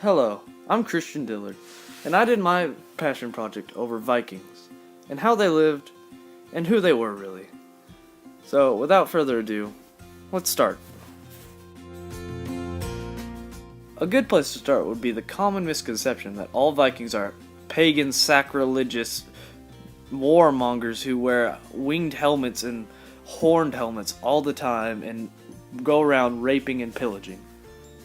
Hello, I'm Christian Dillard, and I did my passion project over Vikings, and how they lived, and who they were really. So, without further ado, let's start. A good place to start would be the common misconception that all Vikings are pagan, sacrilegious warmongers who wear winged helmets and horned helmets all the time and go around raping and pillaging.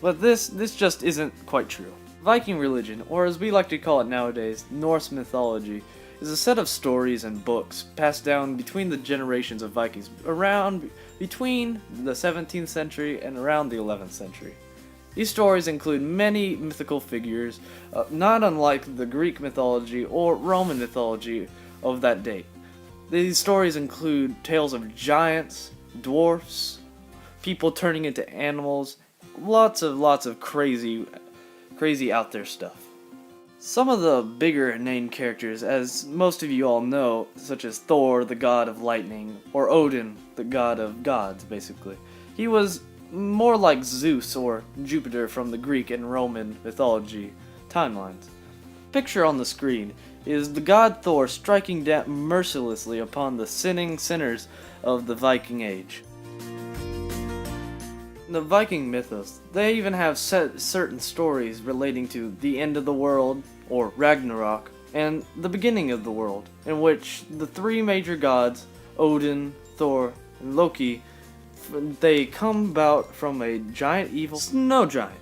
But this just isn't quite true. Viking religion, or as we like to call it nowadays, Norse mythology, is a set of stories and books passed down between the generations of Vikings around between the 17th century and around the 11th century. These stories include many mythical figures, not unlike the Greek mythology or Roman mythology of that date. These stories include tales of giants, dwarfs, people turning into animals, lots of crazy out there stuff. Some of the bigger named characters, as most of you all know, such as Thor, the god of lightning, or Odin, the god of gods, basically. He was more like Zeus or Jupiter from the Greek and Roman mythology timelines. Picture on the screen is the god Thor striking down mercilessly upon the sinning sinners of the Viking Age. In the Viking mythos, they even have certain stories relating to the end of the world, or Ragnarok, and the beginning of the world, in which the three major gods, Odin, Thor, and Loki, they come about from a giant evil snow giant.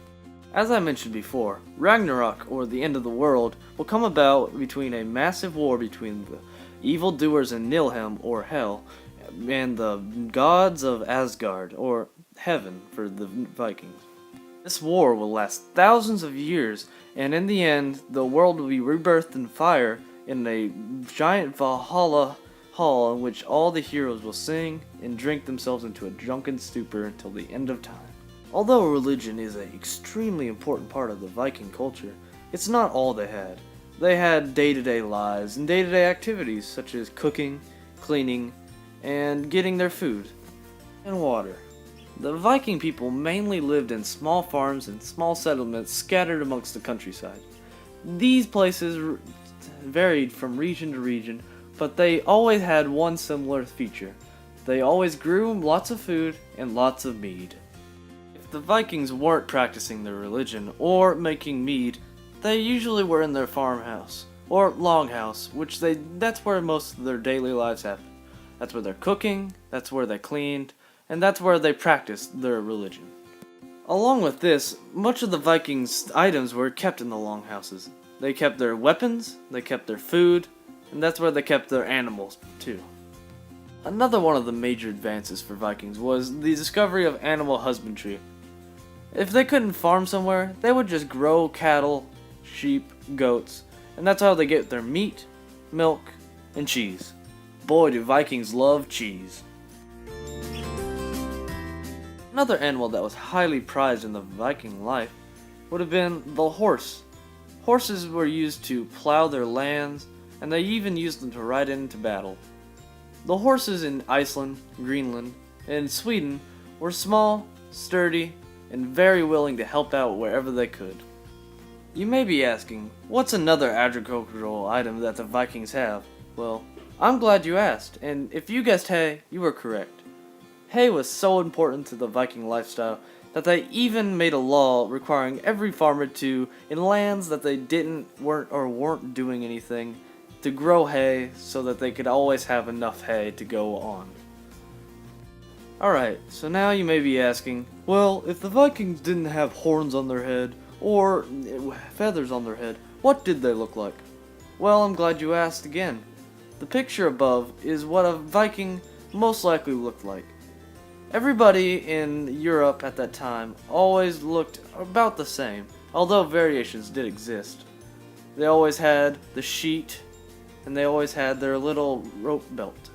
As I mentioned before, Ragnarok, or the end of the world, will come about between a massive war between the evildoers in Nilfheim, or Hell, and the gods of Asgard, or Heaven for the Vikings. This war will last thousands of years, and in the end, the world will be rebirthed in fire in a giant Valhalla hall in which all the heroes will sing and drink themselves into a drunken stupor until the end of time. Although religion is an extremely important part of the Viking culture, it's not all they had. They had day-to-day lives and day-to-day activities such as cooking, cleaning, and getting their food and water. The Viking people mainly lived in small farms and small settlements scattered amongst the countryside. These places varied from region to region, but they always had one similar feature. They always grew lots of food and lots of mead. If the Vikings weren't practicing their religion or making mead, they usually were in their farmhouse or longhouse, that's where most of their daily lives happened. That's where they're cooking, that's where they cleaned, and that's where they practiced their religion. Along with this, much of the Vikings' items were kept in the longhouses. They kept their weapons, they kept their food, and that's where they kept their animals too. Another one of the major advances for Vikings was the discovery of animal husbandry. If they couldn't farm somewhere, they would just grow cattle, sheep, goats, and that's how they get their meat, milk, and cheese. Boy, do Vikings love cheese. Another animal that was highly prized in the Viking life would have been the horse. Horses were used to plow their lands, and they even used them to ride into battle. The horses in Iceland, Greenland, and Sweden were small, sturdy, and very willing to help out wherever they could. You may be asking, what's another agricultural item that the Vikings have? Well, I'm glad you asked, and if you guessed hay, you were correct. Hay was so important to the Viking lifestyle that they even made a law requiring every farmer to, in lands that they weren't doing anything, to grow hay so that they could always have enough hay to go on. Alright, so now you may be asking, well, if the Vikings didn't have horns on their head, or feathers on their head, what did they look like? Well, I'm glad you asked again. The picture above is what a Viking most likely looked like. Everybody in Europe at that time always looked about the same, although variations did exist. They always had the sheet, and they always had their little rope belt.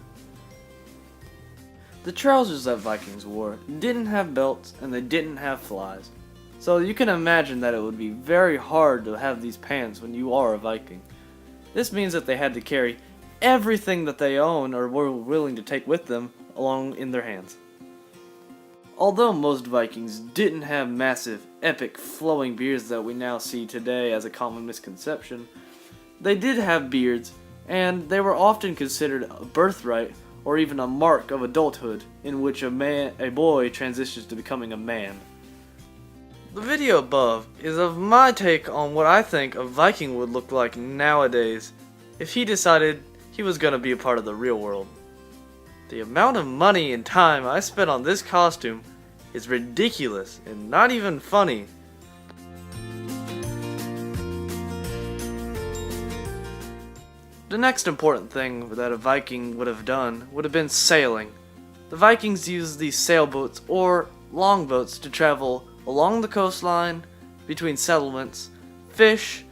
The trousers that Vikings wore didn't have belts, and they didn't have flies. So you can imagine that it would be very hard to have these pants when you are a Viking. This means that they had to carry everything that they own or were willing to take with them along in their hands. Although most Vikings didn't have massive, epic, flowing beards that we now see today as a common misconception, they did have beards, and they were often considered a birthright or even a mark of adulthood in which a boy transitions to becoming a man. The video above is of my take on what I think a Viking would look like nowadays if he decided he was going to be a part of the real world. The amount of money and time I spent on this costume is ridiculous and not even funny. The next important thing that a Viking would have done would have been sailing. The Vikings used these sailboats or longboats to travel along the coastline, between settlements, fish,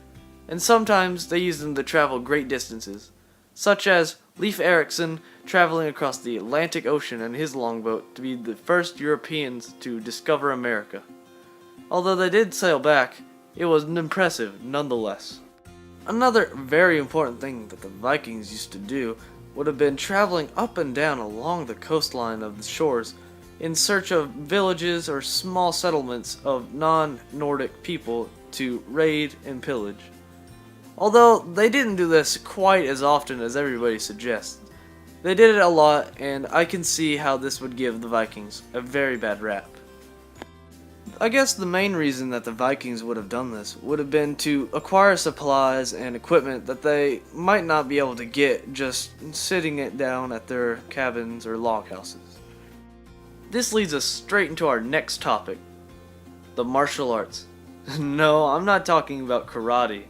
and sometimes they used them to travel great distances, such as Leif Erikson traveling across the Atlantic Ocean in his longboat to be the first Europeans to discover America. Although they did sail back, it was impressive nonetheless. Another very important thing that the Vikings used to do would have been traveling up and down along the coastline of the shores in search of villages or small settlements of non-Nordic people to raid and pillage. Although they didn't do this quite as often as everybody suggests. They did it a lot, and I can see how this would give the Vikings a very bad rap. I guess the main reason that the Vikings would have done this would have been to acquire supplies and equipment that they might not be able to get just sitting it down at their cabins or log houses. This leads us straight into our next topic, the martial arts. No, I'm not talking about karate,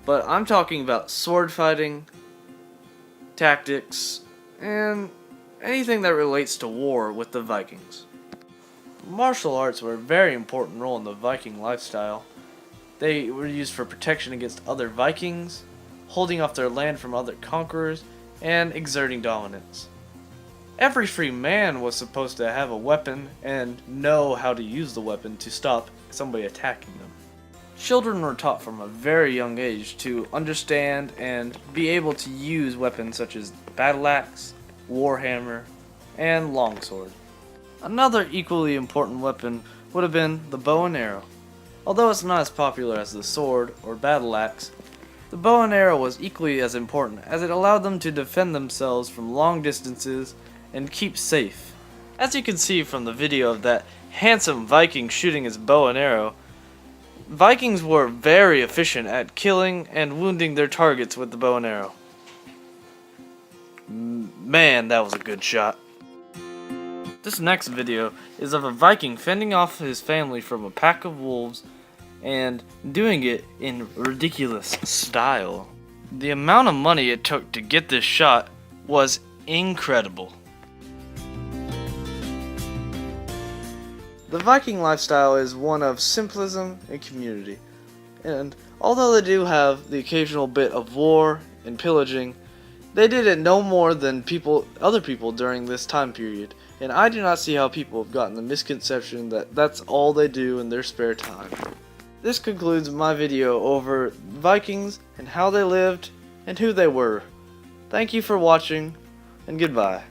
but I'm talking about sword fighting, tactics, and anything that relates to war with the Vikings. Martial arts were a very important role in the Viking lifestyle. They were used for protection against other Vikings, holding off their land from other conquerors, and exerting dominance. Every free man was supposed to have a weapon and know how to use the weapon to stop somebody attacking them. Children were taught from a very young age to understand and be able to use weapons such as battle axe, warhammer, and longsword. Another equally important weapon would have been the bow and arrow. Although it's not as popular as the sword or battle axe, the bow and arrow was equally as important as it allowed them to defend themselves from long distances and keep safe. As you can see from the video of that handsome Viking shooting his bow and arrow, Vikings were very efficient at killing and wounding their targets with the bow and arrow. Man, that was a good shot. This next video is of a Viking fending off his family from a pack of wolves and doing it in ridiculous style. The amount of money it took to get this shot was incredible. The Viking lifestyle is one of simplism and community, and although they do have the occasional bit of war and pillaging, they did it no more than other people during this time period, and I do not see how people have gotten the misconception that that's all they do in their spare time. This concludes my video over Vikings and how they lived and who they were. Thank you for watching, and goodbye.